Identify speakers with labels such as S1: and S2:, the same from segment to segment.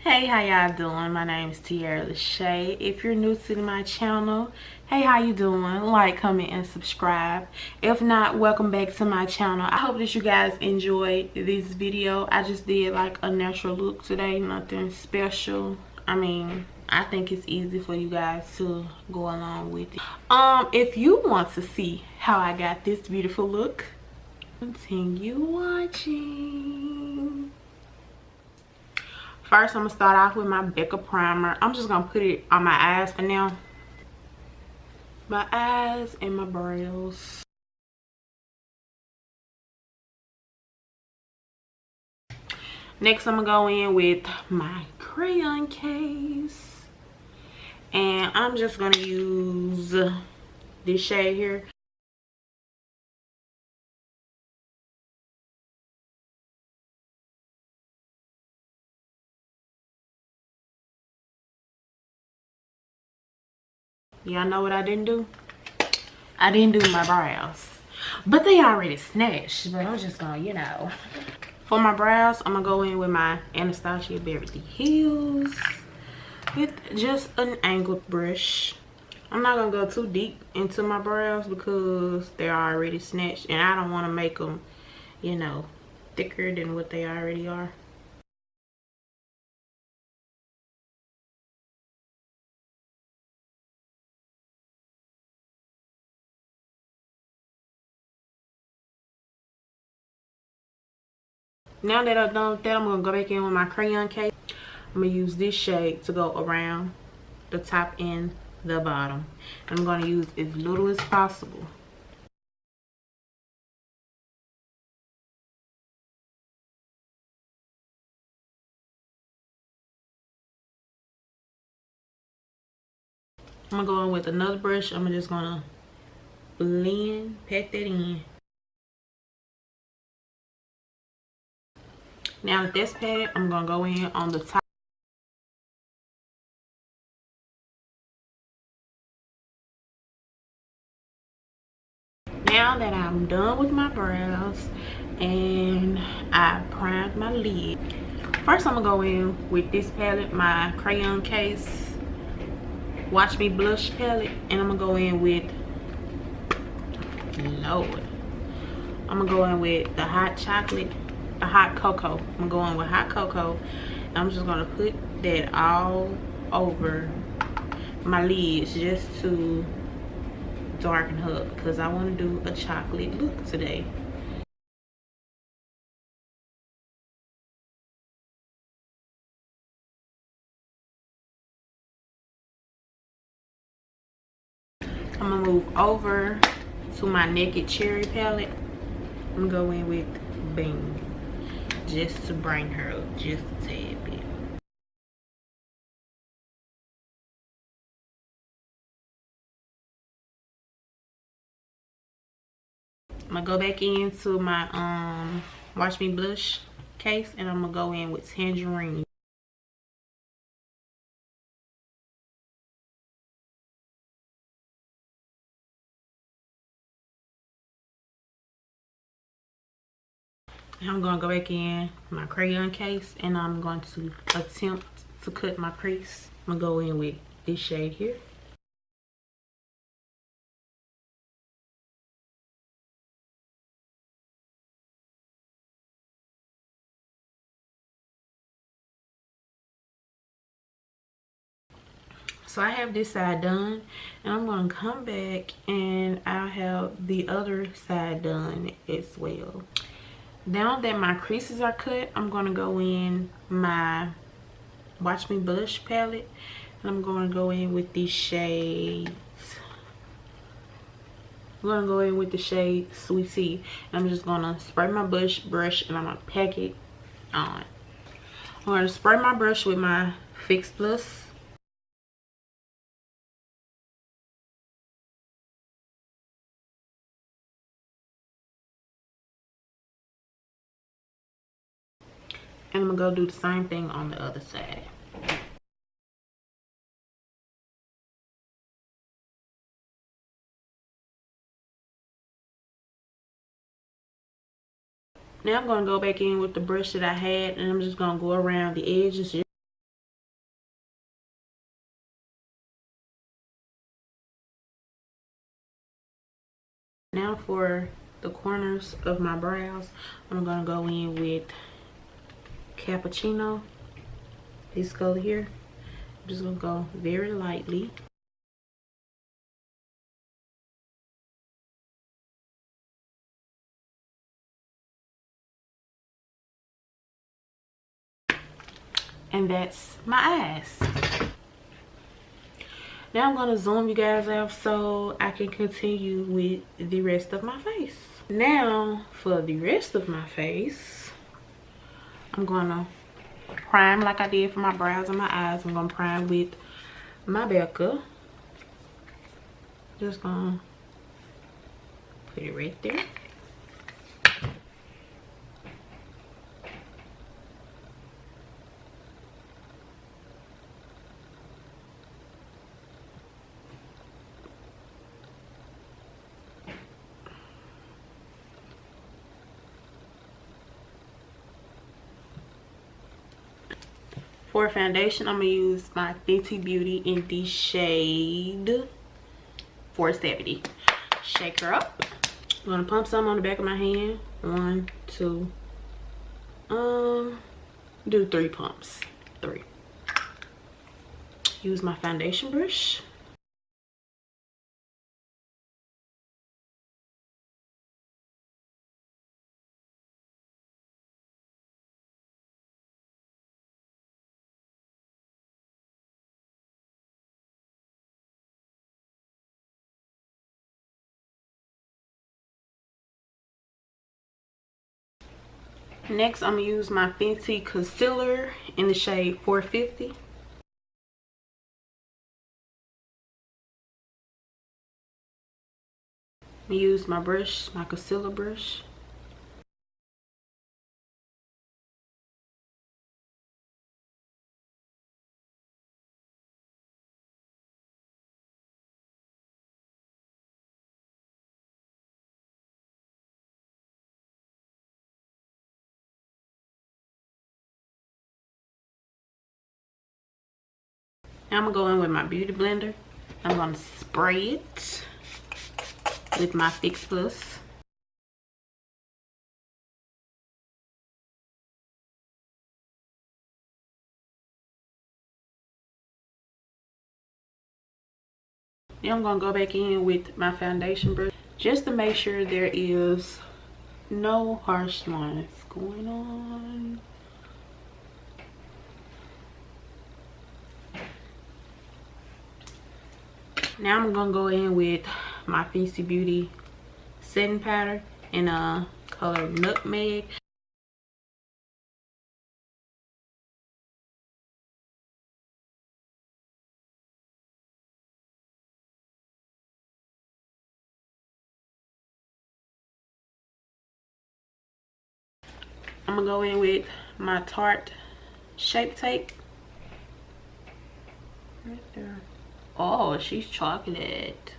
S1: Hey, how y'all doing? My name is Tiara LaSha. If you're new to my channel, hey, how you doing? Like, comment, and subscribe. If not, welcome back to my channel. I hope that you guys enjoyed this video. I just did like a natural look today, nothing special. I mean, I think it's easy for you guys to go along with it. If you want to see how I got this beautiful look, continue watching. First, I'm gonna start off with my Becca primer. I'm just gonna put it on my eyes for now. My eyes and my brows. Next, I'm gonna go in with my crayon case. And I'm just gonna use this shade here. Y'all know what I didn't do? I didn't do my brows. But they already snatched. But I'm just gonna, you know. For my brows, I'm gonna go in with my Anastasia Beverly Hills with just an angled brush. I'm not gonna go too deep into my brows because they're already snatched and I don't want to make them, you know, thicker than what they already are. Now that I've done that, I'm gonna go back in with my crayon case. I'm gonna use this shade to go around the top and the bottom. I'm gonna use as little as possible. I'm gonna go in with another brush. I'm just gonna blend, pat that in. Now that that's patted, I'm gonna go in on the top. Now that I'm done with my brows and I primed my lid, first I'm gonna go in with this palette, my crayon case Watch Me blush palette, and I'm gonna go in with, Lord, I'm gonna go in with the hot chocolate, the hot cocoa. I'm gonna go in with hot cocoa. I'm just gonna put that all over my lids just to darken her because I want to do a chocolate look today. I'm gonna move over to my Naked Cherry palette. I'm gonna go in with Bing just to bring her up just a tad bit. I'm gonna go back into my Watch Me blush case and I'm gonna go in with Tangerine. I'm gonna go back in my crayon case and I'm going to attempt to cut my crease. I'm gonna go in with this shade here. So I have this side done and I'm gonna come back and I'll have the other side done as well. Now that my creases are cut, I'm gonna go in my Watch Me blush palette and I'm gonna go in with these shades. I'm gonna go in with the shade Sweet Tea. I'm just gonna spray my brush and I'm gonna pack it on. I'm gonna spray my brush with my Fix Plus. And I'm gonna go do the same thing on the other side. Now I'm gonna go back in with the brush that I had and I'm just gonna go around the edges. Now for the corners of my brows, I'm gonna go in with Cappuccino, this color here. I'm just gonna go very lightly. And that's my eyes. Now I'm gonna zoom you guys out so I can continue with the rest of my face. Now for the rest of my face, I'm gonna prime like I did for my brows and my eyes. I'm gonna prime with my Becca. Just gonna put it right there. For foundation, I'm gonna use my Fenty Beauty in the shade 470. Shake her up. I'm gonna pump some on the back of my hand. 1, 2, do 3 pumps. 3. Use my foundation brush. Next, I'm gonna use my Fenty concealer in the shade 450. I'm gonna use my brush, my concealer brush. Now I'm gonna go in with my beauty blender. I'm gonna spray it with my Fix Plus. Then I'm gonna go back in with my foundation brush just to make sure there is no harsh lines going on. Now I'm gonna go in with my Fenty Beauty setting powder in a color Nutmeg. I'm gonna go in with my Tarte Shape Tape. Right there. Oh, she's chocolate.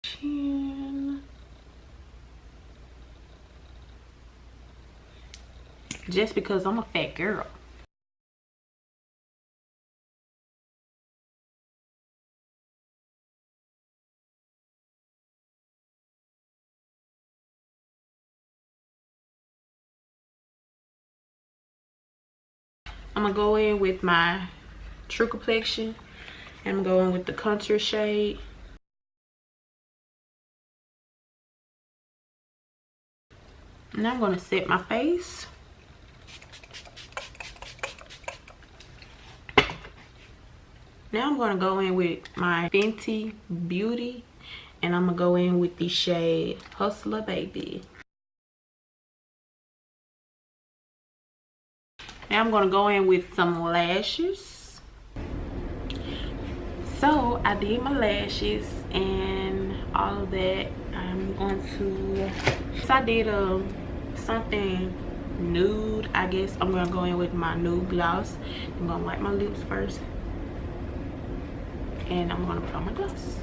S1: Chin. Just because I'm a fat girl. I'm gonna go in with my True Complexion. I'm going with the contour shade. Now I'm gonna set my face. Now I'm gonna go in with my Fenty Beauty, and I'm gonna go in with the shade Hustler Baby. Now I'm gonna go in with some lashes. So I did my lashes and all of that. I'm going to, so I did something nude, I guess. I'm gonna go in with my nude gloss. I'm gonna wipe my lips first, and I'm gonna put on my gloss.